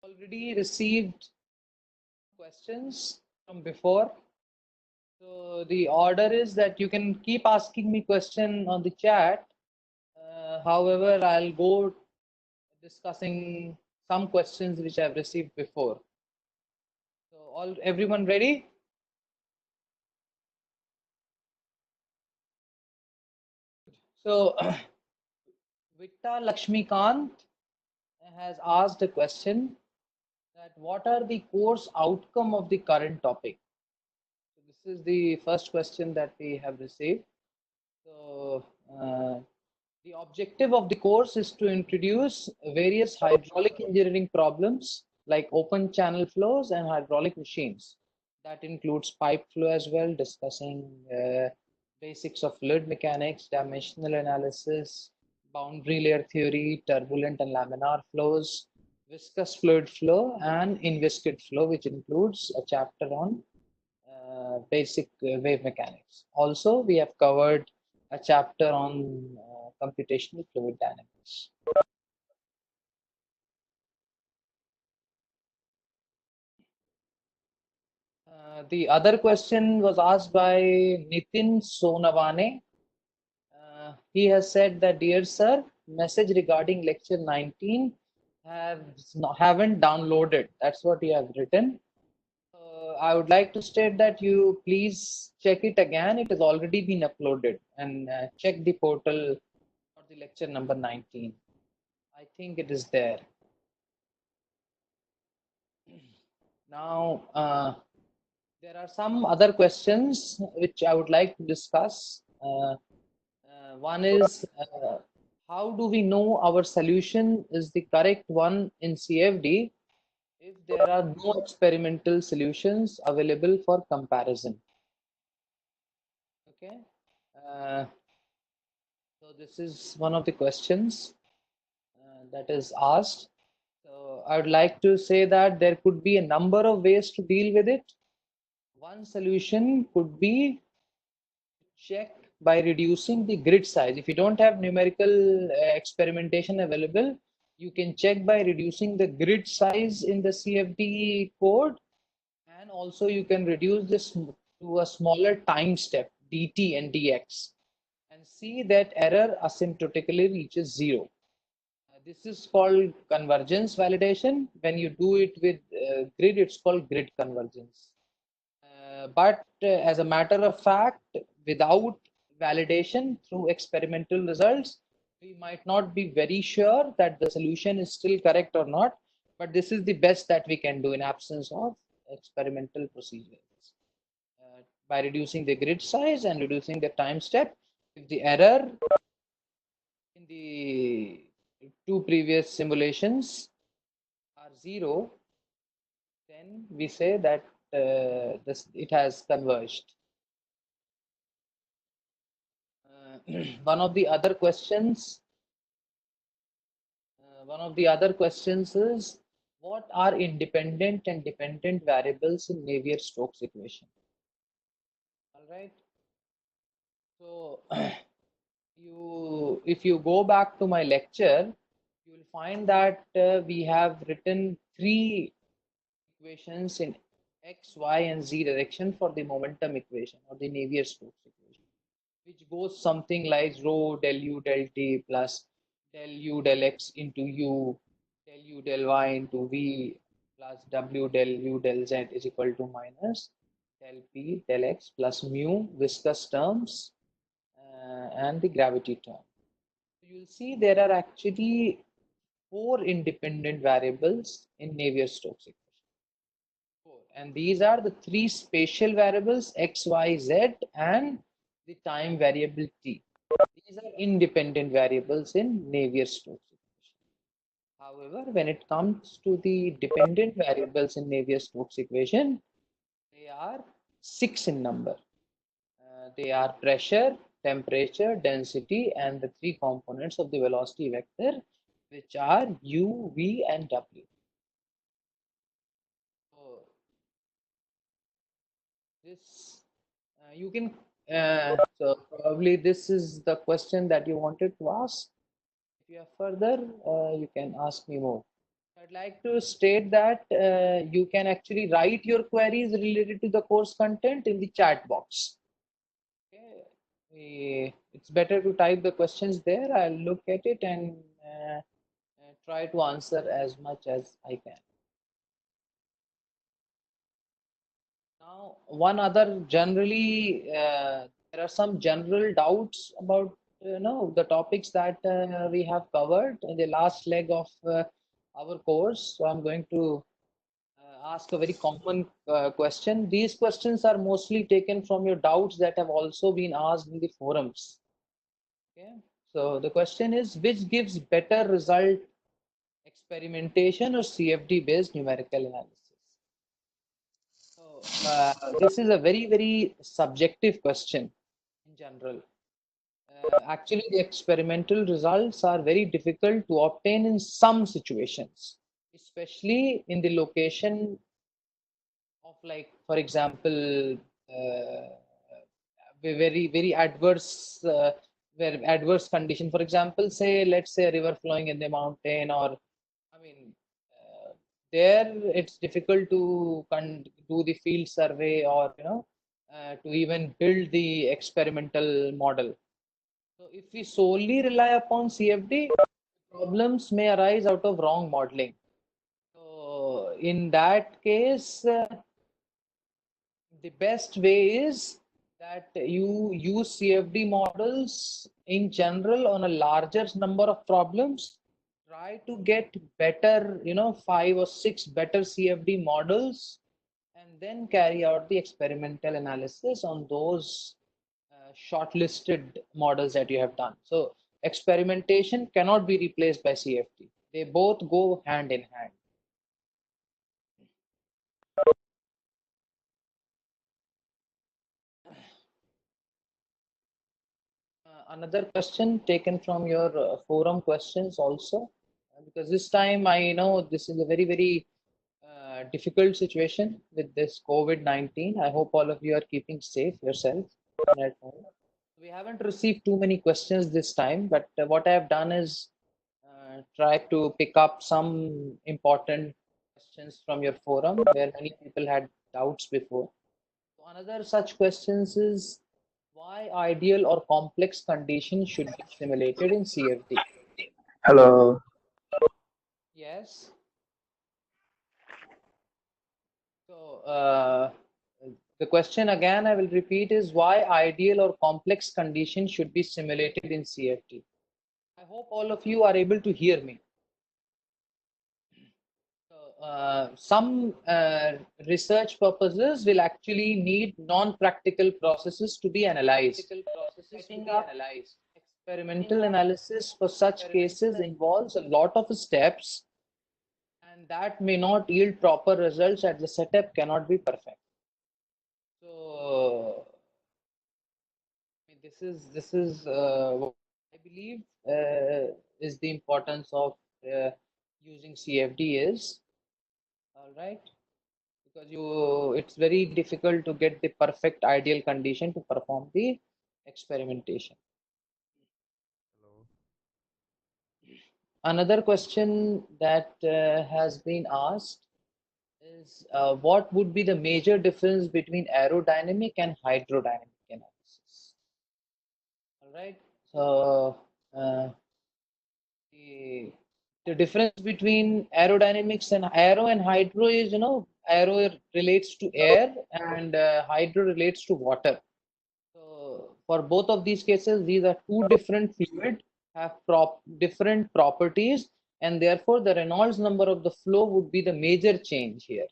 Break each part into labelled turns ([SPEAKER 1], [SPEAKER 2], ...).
[SPEAKER 1] already received questions from before. So the order is that you can keep asking me question on the chat. However, I'll go discussing some questions which I've received before. So everyone ready? So Vitta Lakshmikant has asked a question that what are the course outcome of the current topic? So this is the first question that we have received. So the objective of the course is to introduce various hydraulic engineering problems like open channel flows and hydraulic machines. That includes pipe flow as well, discussing basics of fluid mechanics, dimensional analysis, boundary layer theory, turbulent and laminar flows, viscous fluid flow, and inviscid flow, which includes a chapter on basic wave mechanics. Also, we have covered a chapter on computational fluid dynamics. The other question was asked by Nitin Sonawane. He has said that, dear sir, message regarding lecture 19 haven't downloaded. That's what you have written. I would like to state that you please check it again. It has already been uploaded, and check the portal for the lecture number 19. I think it is there. Now, there are some other questions which I would like to discuss. One is, how do we know our solution is the correct one in CFD if there are no experimental solutions available for comparison? Okay. So this is one of the questions that is asked. So I would like to say that there could be a number of ways to deal with it. One solution could be check by reducing the grid size. If you don't have numerical experimentation available, you can check by reducing the grid size in the CFD code, and also you can reduce this to a smaller time step, dt and dx, and see that error asymptotically reaches zero. This is called convergence validation. When you do it with grid, it's called grid convergence. But as a matter of fact, without validation through experimental results, we might not be very sure that the solution is still correct or not. But this is the best that we can do in absence of experimental procedures. By reducing the grid size and reducing the time step, if the error in the two previous simulations are zero, then we say that it has converged. One of the other questions is, what are independent and dependent variables in Navier-Stokes equation? All right. So if you go back to my lecture, you will find that we have written three equations in x, y, and z direction for the momentum equation or the Navier-Stokes equation, which goes something like rho del u del t plus del u del x into u del u del y into v plus w del u del z is equal to minus del p del x plus mu viscous terms and the gravity term. You'll see there are actually four independent variables in Navier-Stokes equation. And these are the three spatial variables x, y, z, and the time variable t. These are independent variables in Navier-Stokes equation. However, when it comes to the dependent variables in Navier-Stokes equation, they are six in number. They are pressure, temperature, density, and the three components of the velocity vector, which are u, v, and w. So this you can so probably this is the question that you wanted to ask. If you have further, you can ask me more. I'd like to state that you can actually write your queries related to the course content in the chat box. Okay. It's better to type the questions there. I'll look at it and try to answer as much as I can. Now, one other generally, there are some general doubts about the topics that we have covered in the last leg of our course. So I'm going to ask a very common question. These questions are mostly taken from your doubts that have also been asked in the forums. Okay. So the question is, which gives better result, experimentation or CFD based numerical analysis? So this is a very, very subjective question in general. Actually, the experimental results are very difficult to obtain in some situations, especially in the location of, like, for example, very, very adverse, where adverse condition. For example, say, let's say a river flowing in the mountain, or I mean, there it's difficult to do the field survey, or to even build the experimental model. So if we solely rely upon CFD, problems may arise out of wrong modeling. So in that case, the best way is that you use CFD models in general on a larger number of problems. Try to get better, 5 or 6 better CFD models, and then carry out the experimental analysis on those shortlisted models that you have done. So experimentation cannot be replaced by CFD. They both go hand in hand. Another question taken from your forum questions also, because this time I know this is a very, very difficult situation with this COVID-19. I hope all of you are keeping safe yourself at home. We haven't received too many questions this time, but what I have done is try to pick up some important questions from your forum where many people had doubts before. So another such questions is, why ideal or complex conditions should be simulated in CFD?
[SPEAKER 2] Hello.
[SPEAKER 1] Yes. So the question again, I will repeat, is why ideal or complex conditions should be simulated in CFD? I hope all of you are able to hear me. Some research purposes will actually need non-practical processes to be analyzed. Experimental analysis for such cases involves a lot of steps, and that may not yield proper results as the setup cannot be perfect. So this is what I believe is the importance of using CFD is. All right. Because it's very difficult to get the perfect ideal condition to perform the experimentation.
[SPEAKER 2] Hello.
[SPEAKER 1] Another question that has been asked is, what would be the major difference between aerodynamic and hydrodynamic analysis? All right. So the difference between aerodynamics and hydro is, aero relates to air, and hydro relates to water. So for both of these cases, these are two different fluid, have different properties, and therefore the Reynolds number of the flow would be the major change here,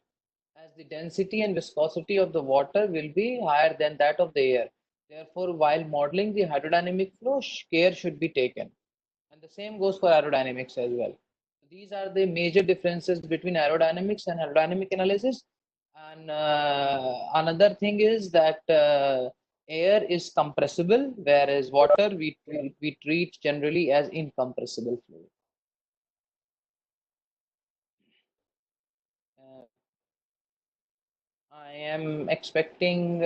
[SPEAKER 1] as the density and viscosity of the water will be higher than that of the air. Therefore, while modeling the hydrodynamic flow, care should be taken. And the same goes for aerodynamics as well. These are the major differences between aerodynamics and hydrodynamic analysis. And another thing is that air is compressible, whereas water we treat generally as incompressible fluid. I am expecting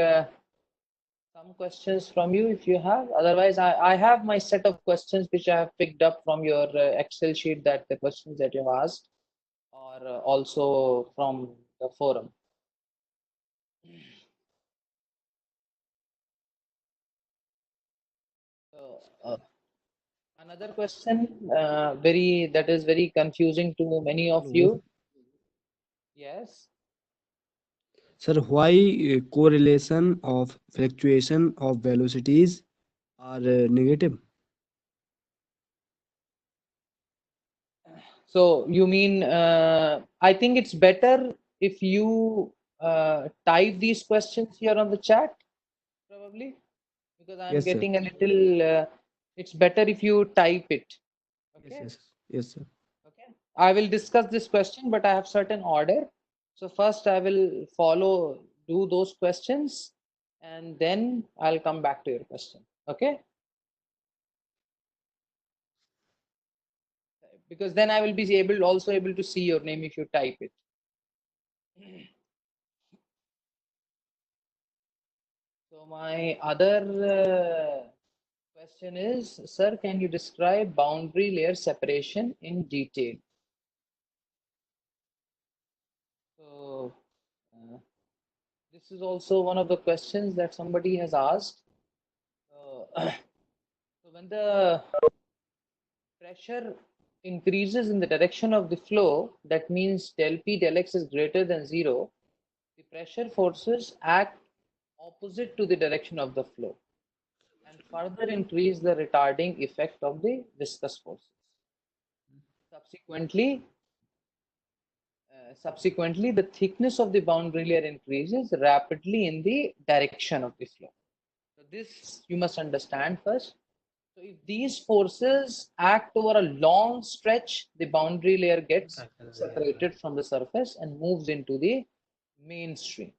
[SPEAKER 1] some questions from you if you have. Otherwise, I have my set of questions which I have picked up from your Excel sheet, that the questions that you've asked, or are also from the forum. Uh, Another question, that is very confusing to many of
[SPEAKER 3] Hello.
[SPEAKER 1] you. Yes.
[SPEAKER 3] Sir, why correlation of fluctuation of velocities are negative?
[SPEAKER 1] So you mean, I think it's better if you type these questions here on the chat, probably, because I'm
[SPEAKER 3] Yes, sir.
[SPEAKER 1] getting a little, it's better if you type it.
[SPEAKER 3] Yes,
[SPEAKER 1] Okay.
[SPEAKER 3] yes, yes, sir.
[SPEAKER 1] Okay. I will discuss this question, but I have certain order. So first I will do those questions, and then I'll come back to your question. Okay. Because then I will be also able to see your name if you type it. So my other question is, sir, can you describe boundary layer separation in detail? So this is also one of the questions that somebody has asked. So when the pressure increases in the direction of the flow, that means del P del X is greater than 0, the pressure forces act opposite to the direction of the flow and further increase the retarding effect of the viscous forces. Subsequently, the thickness of the boundary layer increases rapidly in the direction of the flow. So this you must understand first. So if these forces act over a long stretch, the boundary layer gets separated from the surface and moves into the mainstream.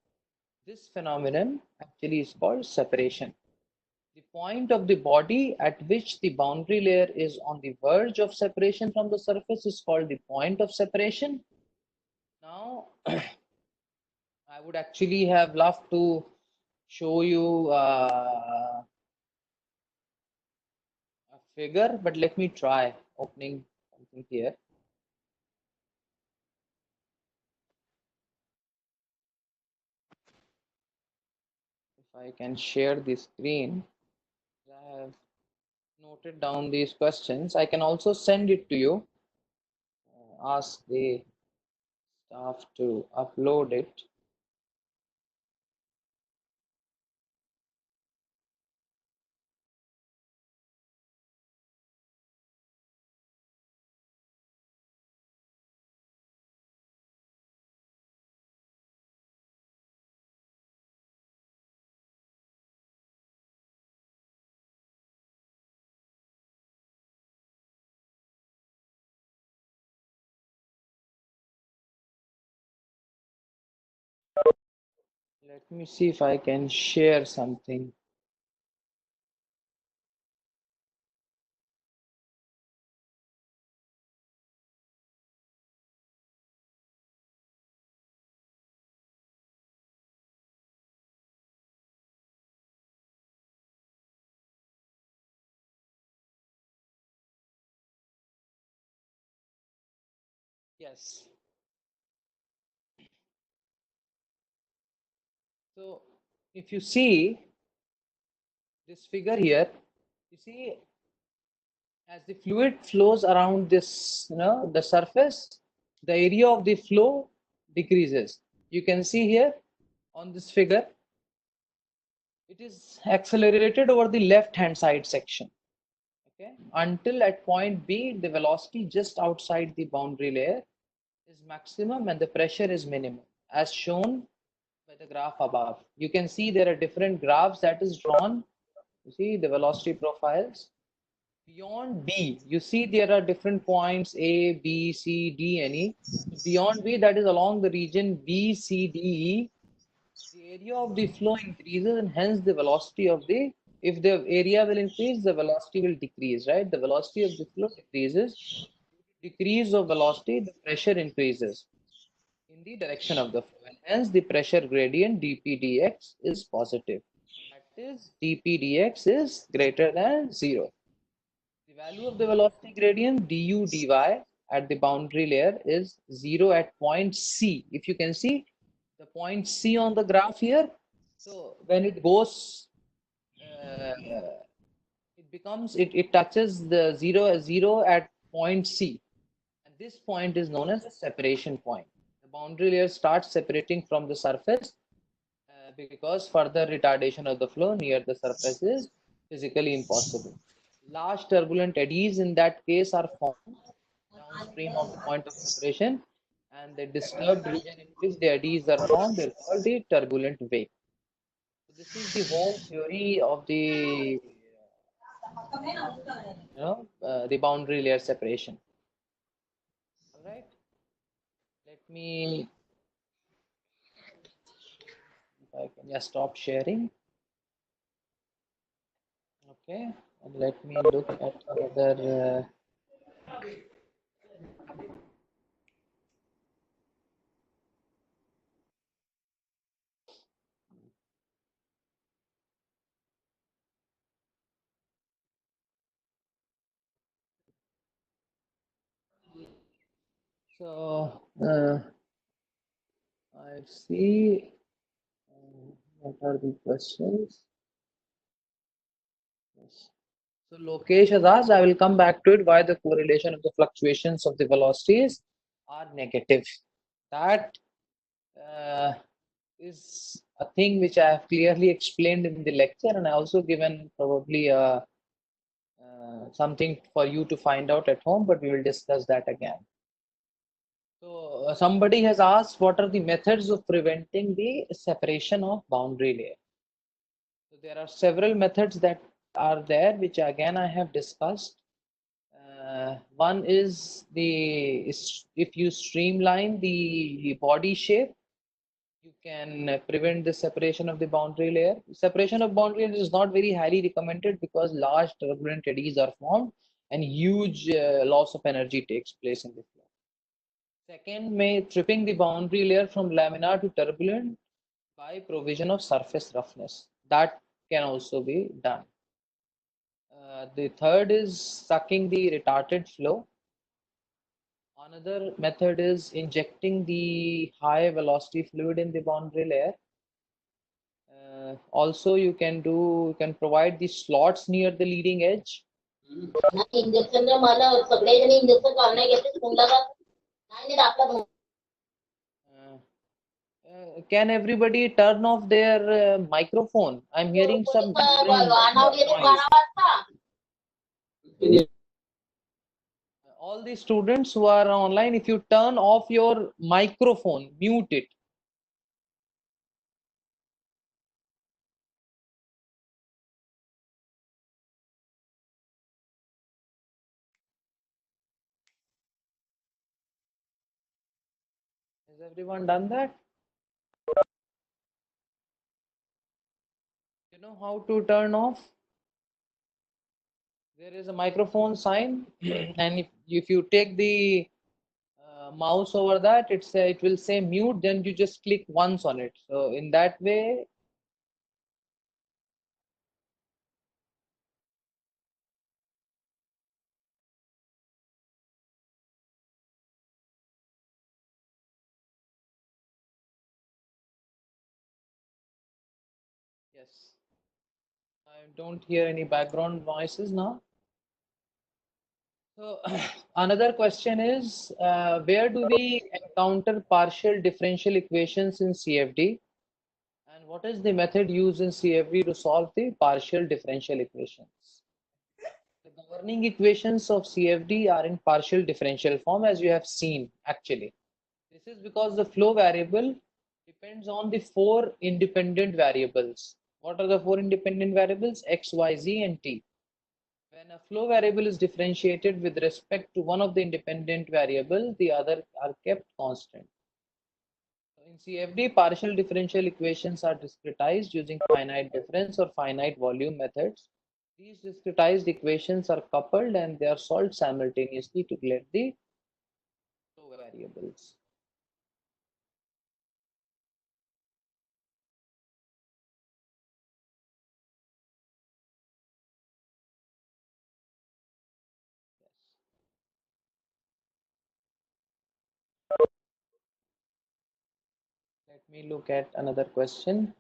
[SPEAKER 1] This phenomenon actually is called separation. The point of the body at which the boundary layer is on the verge of separation from the surface is called the point of separation. Now, I would actually have loved to show you a figure, but let me try opening something here. If I can share the screen, I have noted down these questions. I can also send it to you. Ask the staff to upload it. Let me see if I can share something. Yes. So if you see this figure here, you see as the fluid flows around this, the surface, the area of the flow decreases. You can see here on this figure, it is accelerated over the left hand side section. Okay, until at point B, the velocity just outside the boundary layer is maximum and the pressure is minimum, as shown by the graph above. You can see there are different graphs that is drawn. You see the velocity profiles. Beyond B, you see there are different points A, B, C, D, and E. Beyond B, that is along the region B, C, D, E, the area of the flow increases and hence the velocity of the, if the area will increase, the velocity will decrease, right? The velocity of the flow decreases. Decrease of velocity, the pressure increases in the direction of the flow, and hence the pressure gradient dP dx is positive. That is, dP dx is greater than 0. The value of the velocity gradient du dy at the boundary layer is 0 at point C. If you can see the point C on the graph here, so when it goes, it touches the 0 at point C. And this point is known as the separation point. The boundary layer starts separating from the surface because further retardation of the flow near the surface is physically impossible. Large turbulent eddies in that case are formed downstream of the point of separation, and the disturbed region in which the eddies are formed is called the turbulent wake. So this is the whole theory of the the boundary layer separation. All right, let me, if I can just stop sharing. Okay, and let me look at another. So I see. What are the questions? Yes. So Lokesh has asked, I will come back to it, why the correlation of the fluctuations of the velocities are negative. That is a thing which I have clearly explained in the lecture, and I also given probably something for you to find out at home, but we will discuss that again. So somebody has asked, what are the methods of preventing the separation of boundary layer? So there are several methods that are there, which again I have discussed. One is if you streamline the body shape, you can prevent the separation of the boundary layer. Separation of boundary layer is not very highly recommended because large turbulent eddies are formed and huge loss of energy takes place in the flow. Second, may tripping the boundary layer from laminar to turbulent by provision of surface roughness. That can also be done. The third is sucking the retarded flow. Another method is injecting the high velocity fluid in the boundary layer. Also, you can provide the slots near the leading edge. Can everybody turn off their microphone? I'm hearing some different noise. All the students who are online, if you turn off your microphone, mute it. Has everyone done that? You know how to turn off? There is a microphone sign, and if you take the mouse over that, it will say mute, then you just click once on it. So in that way, yes, I don't hear any background noises now. So another question is, where do we encounter partial differential equations in CFD? And what is the method used in CFD to solve the partial differential equations? The governing equations of CFD are in partial differential form, as you have seen actually. This is because the flow variable depends on the four independent variables. What are the four independent variables? X, Y, Z, and T. When a flow variable is differentiated with respect to one of the independent variables, the other are kept constant. In CFD, partial differential equations are discretized using finite difference or finite volume methods. These discretized equations are coupled and they are solved simultaneously to get the flow variables. me look at another question.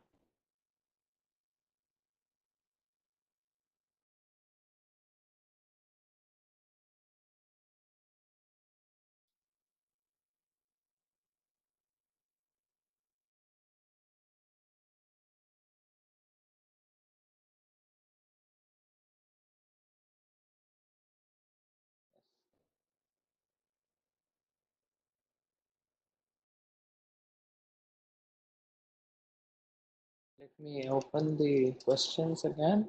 [SPEAKER 1] Let me open the questions again.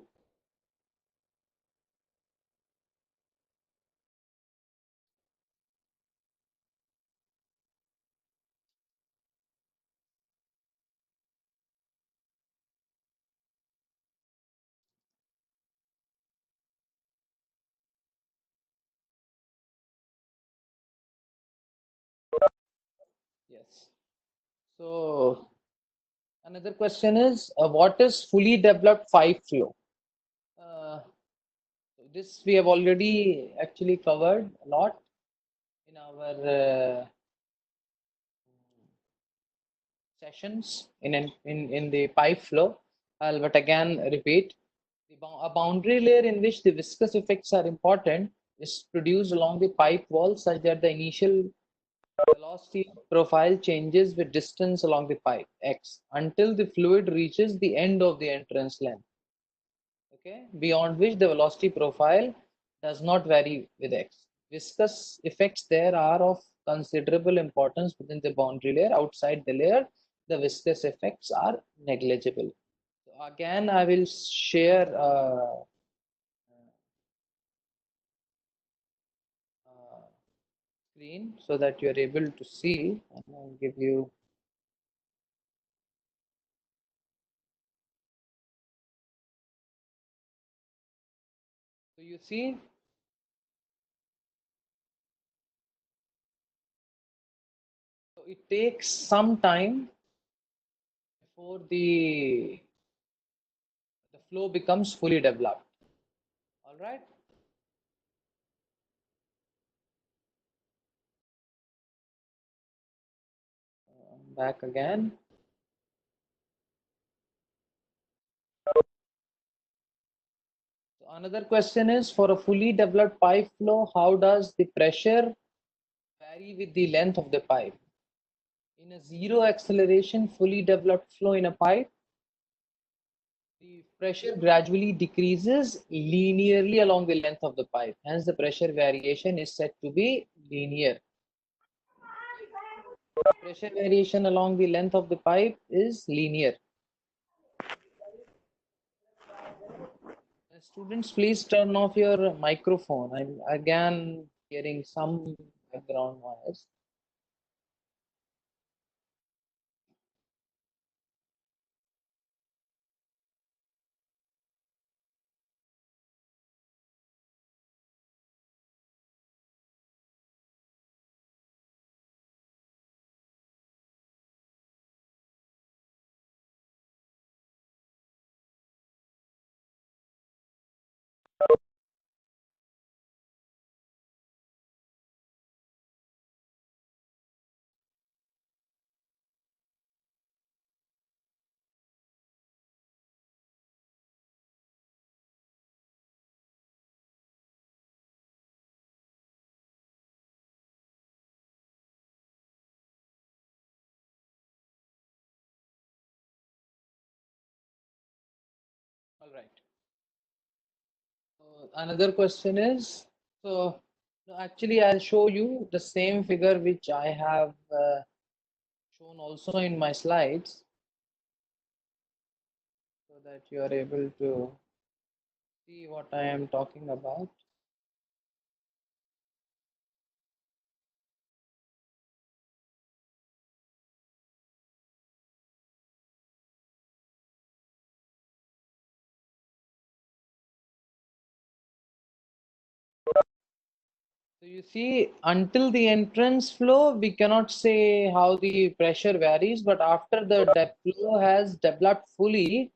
[SPEAKER 1] Yes. So another question is, what is fully developed pipe flow? Uh, this we have already actually covered a lot in our sessions in the pipe flow. But again, repeat, a boundary layer in which the viscous effects are important is produced along the pipe wall such that the initial velocity profile changes with distance along the pipe x until the fluid reaches the end of the entrance length, okay, beyond which the velocity profile does not vary with x. Viscous effects there are of considerable importance within the boundary layer. Outside the layer, the viscous effects are negligible. So again, I will share screen so that you are able to see, and I'll give you. So you see, so it takes some time before the flow becomes fully developed. All right. Back again. So another question is, for a fully developed pipe flow, how does the pressure vary with the length of the pipe? In a zero acceleration, fully developed flow in a pipe, the pressure gradually decreases linearly along the length of the pipe. Hence, the pressure variation is said to be linear. Pressure variation along the length of the pipe is linear. Students, please turn off your microphone. I'm again hearing some background noise. All right. Another question is, so no, actually I'll show you the same figure which I have shown also in my slides so that you are able to see what I am talking about. So you see, until the entrance flow, we cannot say how the pressure varies, but after the depth flow has developed fully,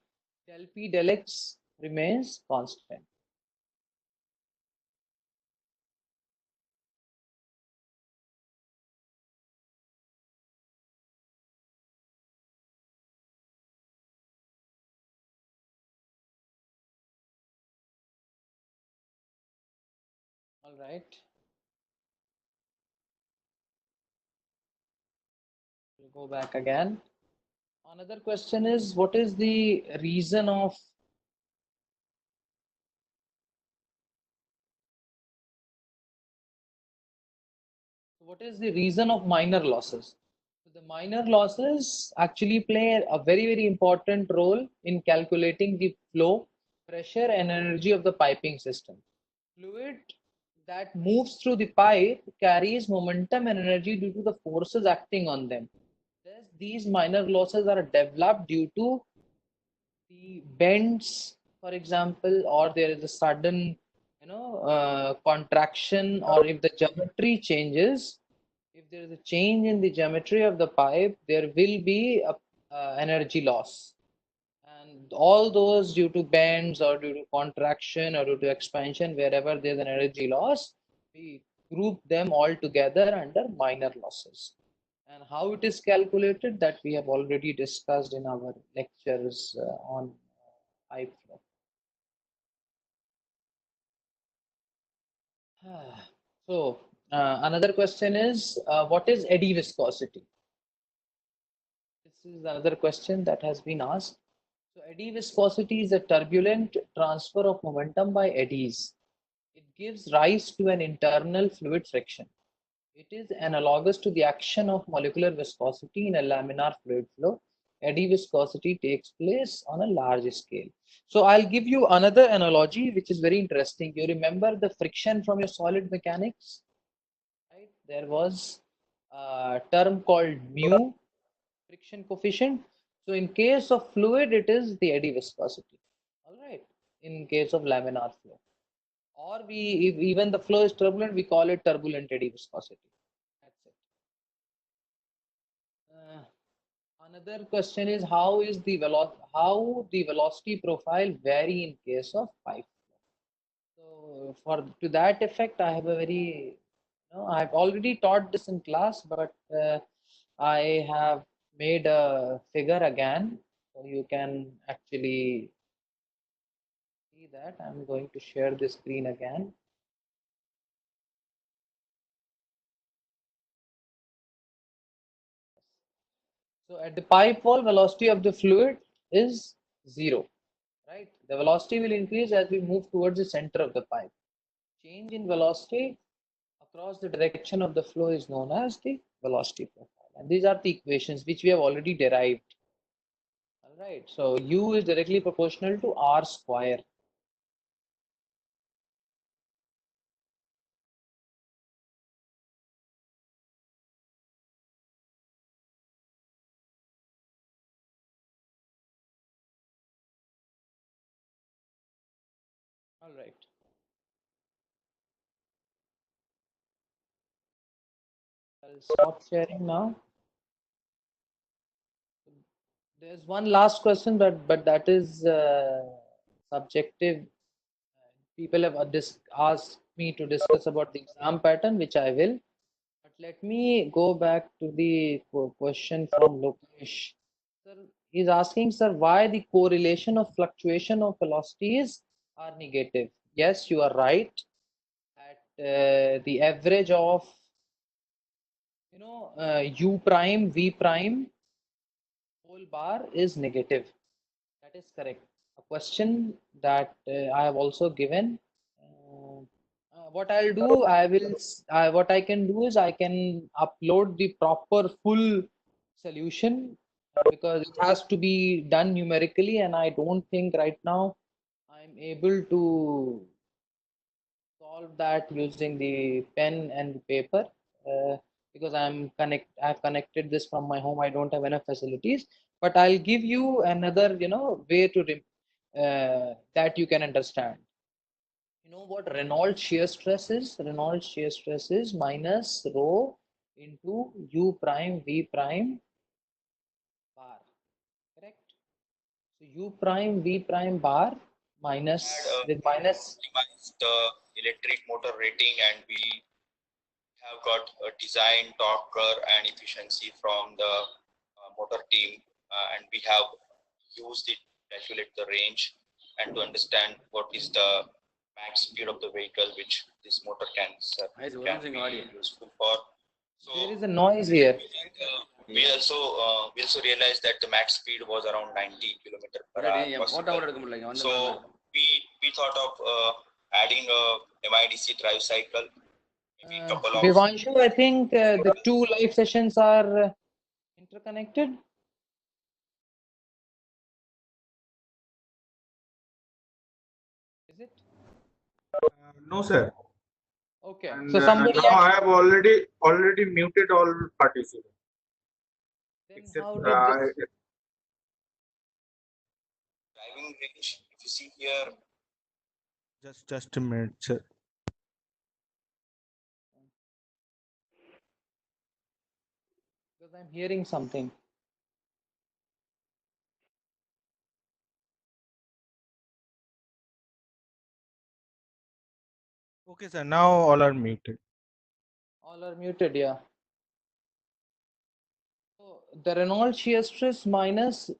[SPEAKER 1] del P del X remains constant. All right. We'll go back again. Another question is, what is the reason of minor losses? So the minor losses actually play a very, very important role in calculating the flow, pressure, and energy of the piping system. Fluid that moves through the pipe carries momentum and energy due to the forces acting on them. Thus, these minor losses are developed due to the bends, for example, or there is a sudden, contraction, or if the geometry changes, if there is a change in the geometry of the pipe, there will be a energy loss. And all those due to bends or due to contraction or due to expansion, wherever there's an energy loss, we group them all together under minor losses. And how it is calculated, that we have already discussed in our lectures on pipe flow. So another question is, what is eddy viscosity? This is another question that has been asked. So eddy viscosity is a turbulent transfer of momentum by eddies. It gives rise to an internal fluid friction. It is analogous to the action of molecular viscosity in a laminar fluid flow. Eddy viscosity takes place on a large scale. So I'll give you another analogy which is very interesting. You remember the friction from your solid mechanics, right? There was a term called mu, friction coefficient. So in case of fluid, it is the eddy viscosity. All right. In case of laminar flow, or if even the flow is turbulent, we call it turbulent eddy viscosity. That's it. Another question is, how the velocity profile vary in case of pipe flow? So to that effect, I have a very, I've already taught this in class, but I have made a figure again, so you can actually see that. I'm going to share the screen again. So at the pipe wall, velocity of the fluid is 0, right? The velocity will increase as we move towards the center of the pipe. Change in velocity across the direction of the flow is known as the velocity profile. And these are the equations which we have already derived. All right. So U is directly proportional to R square. All right. I'll stop sharing now. There's one last question, but that is subjective. People have asked me to discuss about the exam pattern, which I will. But let me go back to the question from Lokesh. Sir, he's asking, sir, why the correlation of fluctuation of velocities are negative? Yes, you are right. At the average of, u prime, v prime whole bar is negative. That is correct. A question that I have also given. What I'll do, what I can do is I can upload the proper full solution, because it has to be done numerically, and I don't think right now I'm able to solve that using the pen and paper, because I've connected this from my home. I don't have enough facilities, but I'll give you another, way to that you can understand. You know what Reynolds shear stress is? Reynolds shear stress is minus rho into u prime v prime bar. Correct? So u prime v prime bar minus with minus.
[SPEAKER 4] Optimized the electric motor rating, and we have got a design, torque, and efficiency from the motor team, and we have used it to calculate the range and to understand what is the max speed of the vehicle which this motor can be useful for. So
[SPEAKER 1] There is a noise here.
[SPEAKER 4] we also realized that the max speed was around 90 kilometer per hour possible. So we thought of adding a MIDC drive cycle, maybe a couple of
[SPEAKER 1] Vivanshu, I think the two live sessions are interconnected. Is it?
[SPEAKER 2] No, sir.
[SPEAKER 1] Okay.
[SPEAKER 2] And
[SPEAKER 1] So somebody
[SPEAKER 2] now I
[SPEAKER 1] else,
[SPEAKER 2] have already muted all participants
[SPEAKER 1] then
[SPEAKER 2] except
[SPEAKER 1] how did this?
[SPEAKER 4] driving range. If you see here,
[SPEAKER 2] just a minute, sir.
[SPEAKER 1] Because I'm hearing something.
[SPEAKER 2] Okay, sir. Now all are muted.
[SPEAKER 1] All are muted, yeah. So the Reynolds shear stress minus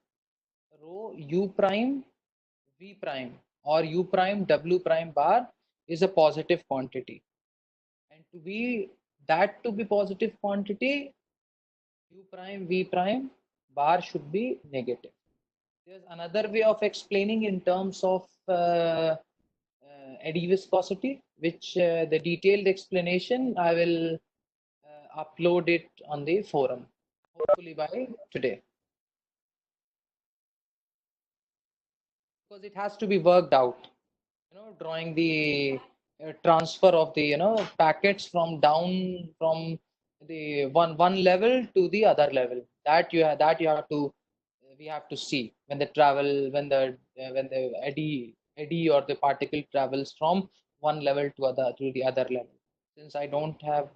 [SPEAKER 1] rho u prime v prime or u prime w prime bar is a positive quantity. And to be positive quantity, u prime v prime bar should be negative. There's another way of explaining in terms of eddy viscosity, which the detailed explanation I will upload it on the forum, hopefully by today. Because it has to be worked out, drawing the transfer of the, packets from down from the one level to the other level. We have to see when the eddy or the particle travels from one level to the other level. Since I don't have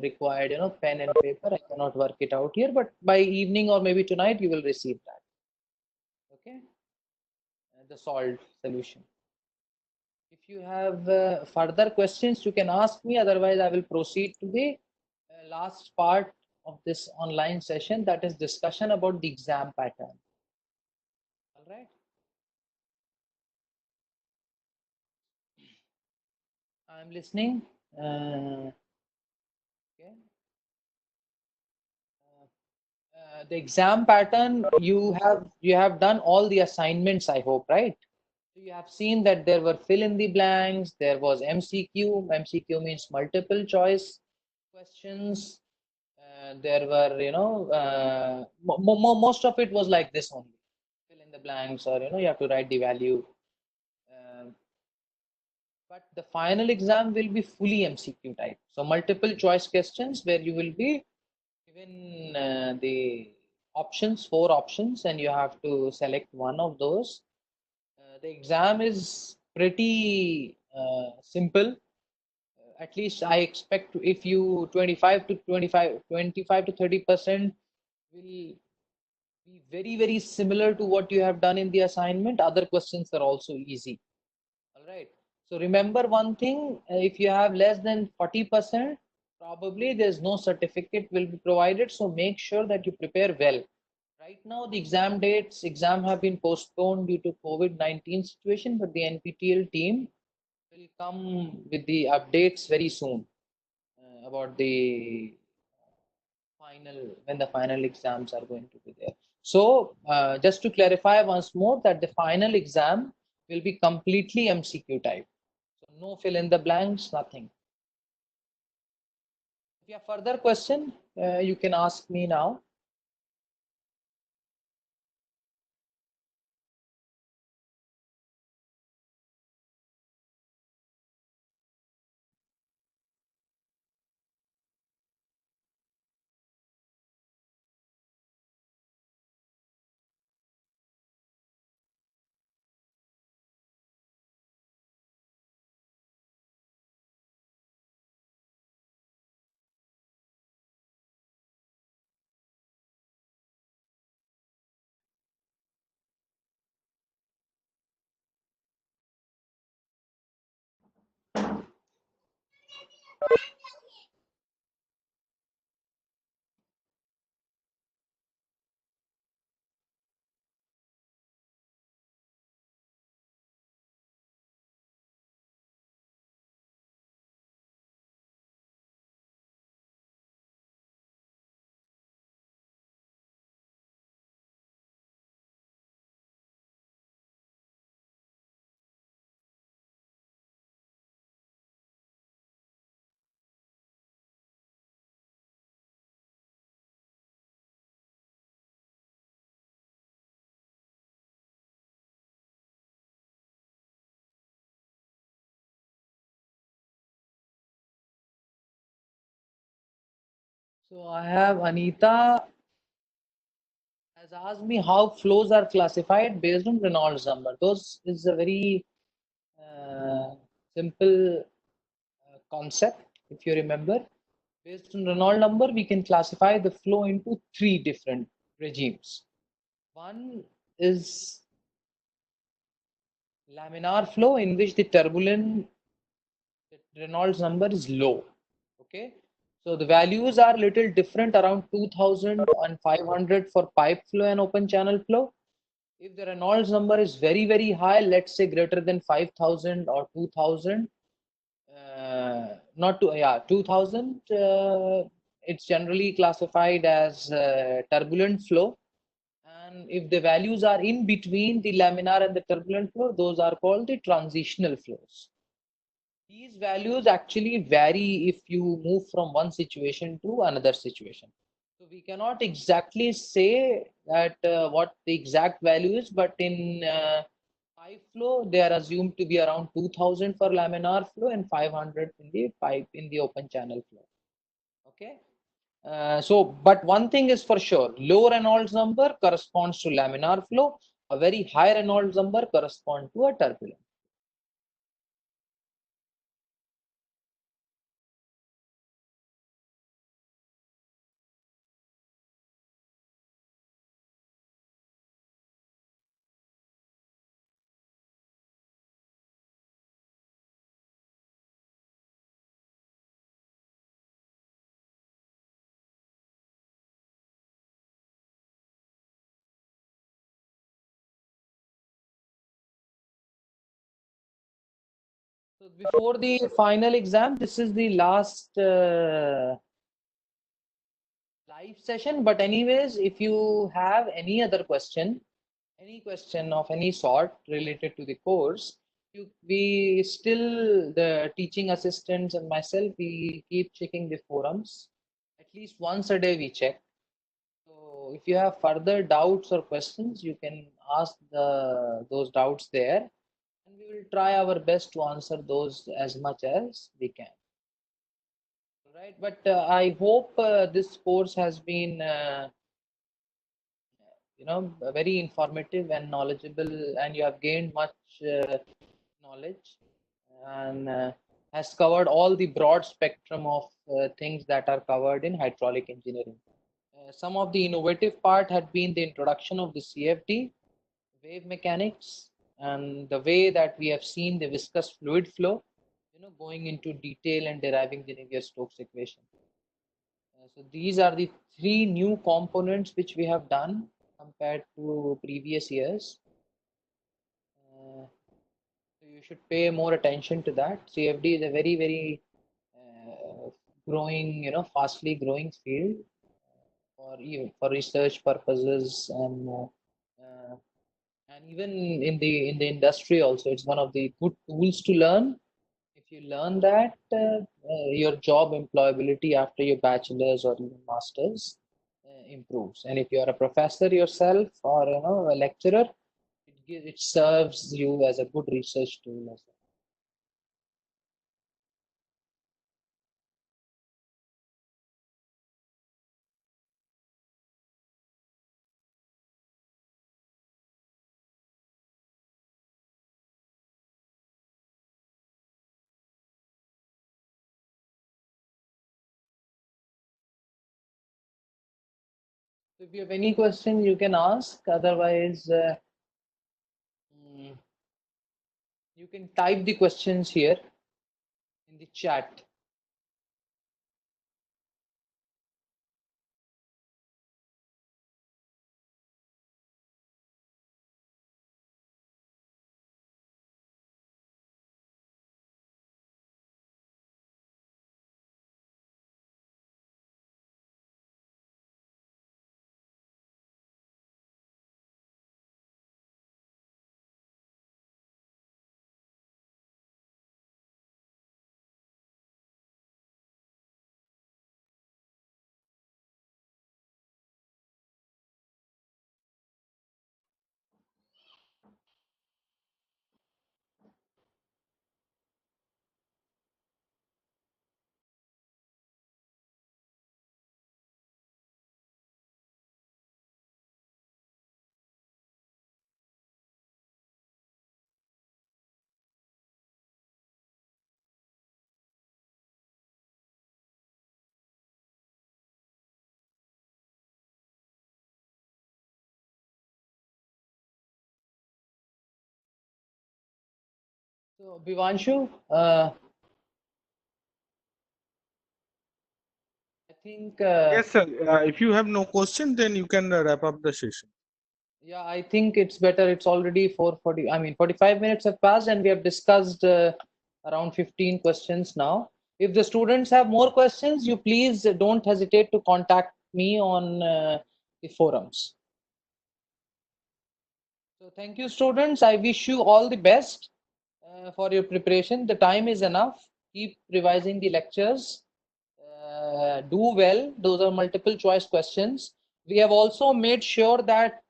[SPEAKER 1] required, pen and paper, I cannot work it out here, but by evening or maybe tonight you will receive that. Okay, the solved solution. If you have further questions, you can ask me. Otherwise, I will proceed to the last part of this online session, that is discussion about the exam pattern. All right. I'm listening. Okay. The exam pattern, you have done all the assignments, I hope, right? So you have seen that there were fill in the blanks, there was MCQ. MCQ means multiple choice questions. There were, most of it was like this only. Fill in the blanks, or, you have to write the value. But the final exam will be fully MCQ type. So multiple choice questions where you will be given the options, 4 options, and you have to select one of those. The exam is pretty simple. At least I expect, if you 25 to 30% will be very, very similar to what you have done in the assignment. Other questions are also easy. All right. So remember one thing, if you have less than 40%, probably there's no certificate will be provided. So make sure that you prepare well. Right now, the exam have been postponed due to COVID-19 situation, but the NPTEL team will come with the updates very soon about the when the final exams are going to be there. So just to clarify once more, that the final exam will be completely MCQ type. So no fill in the blanks, nothing. If you have further question, you can ask me now. So I have Anita has asked me how flows are classified based on Reynolds number. Those is a very simple concept, if you remember. Based on Reynolds number, we can classify the flow into three different regimes. One is laminar flow, in which the turbulent Reynolds number is low. Okay, so the values are little different, around 2000 and 500 for pipe flow and open channel flow. If the Reynolds number is very, very high, let's say greater than 5000 or 2000, not to, yeah, 2000, it's generally classified as turbulent flow. And if the values are in between the laminar and the turbulent flow, those are called the transitional flows. These values actually vary if you move from one situation to another situation. So we cannot exactly say that what the exact value is, but in pipe flow, they are assumed to be around 2000 for laminar flow and 500 in the pipe in the open channel flow. Okay. But one thing is for sure, low Reynolds number corresponds to laminar flow. A very high Reynolds number corresponds to a turbulent. So before the final exam, this is the last live session. But anyways, if you have any other question, any question of any sort related to the course, we still, the teaching assistants and myself, we keep checking the forums. At least once a day we check. So if you have further doubts or questions, you can ask those doubts there, and we will try our best to answer those as much as we can. Right, but I hope this course has been, very informative and knowledgeable, and you have gained much knowledge, and has covered all the broad spectrum of things that are covered in hydraulic engineering. Some of the innovative part had been the introduction of the CFD, wave mechanics, and the way that we have seen the viscous fluid flow, going into detail and deriving the Navier-Stokes equation. So these are the three new components which we have done compared to previous years. So you should pay more attention to that. CFD is a very, very growing, fastly growing field for even for research purposes, and even in the industry also, it's one of the good tools to learn. If you learn that, your job employability after your bachelor's or even master's improves. And if you are a professor yourself or a lecturer, it serves you as a good research tool as well. So if you have any question, you can ask. Otherwise, you can type the questions here in the chat. So, Vivanshu, I think,
[SPEAKER 2] Yes, sir. If you have no question, then you can wrap up the session.
[SPEAKER 1] yeah, I think it's better. It's already 4:40. I mean, 45 minutes have passed, and we have discussed around 15 questions now. If the students have more questions, you please don't hesitate to contact me on the forums. So, thank you, students. I wish you all the best for your preparation. The time is enough. Keep revising the lectures. Do well. Those are multiple choice questions. We have also made sure that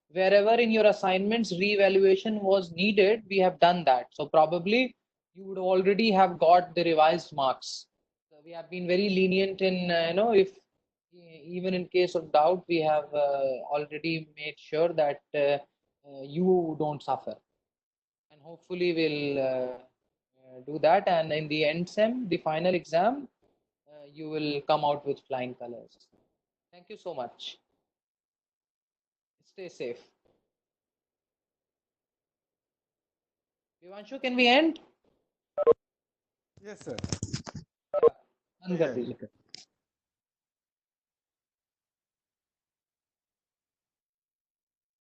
[SPEAKER 1] wherever in your assignments re-evaluation was needed, we have done that. So probably you would already have got the revised marks. So we have been very lenient in, if even in case of doubt, we have already made sure that you don't suffer. And hopefully we'll do that. And in the end SEM, the final exam, you will come out with flying colors. Thank you so much. Stay safe. Vivanshu, can we end?
[SPEAKER 2] Yes, sir.
[SPEAKER 1] बंद कर दीजिए.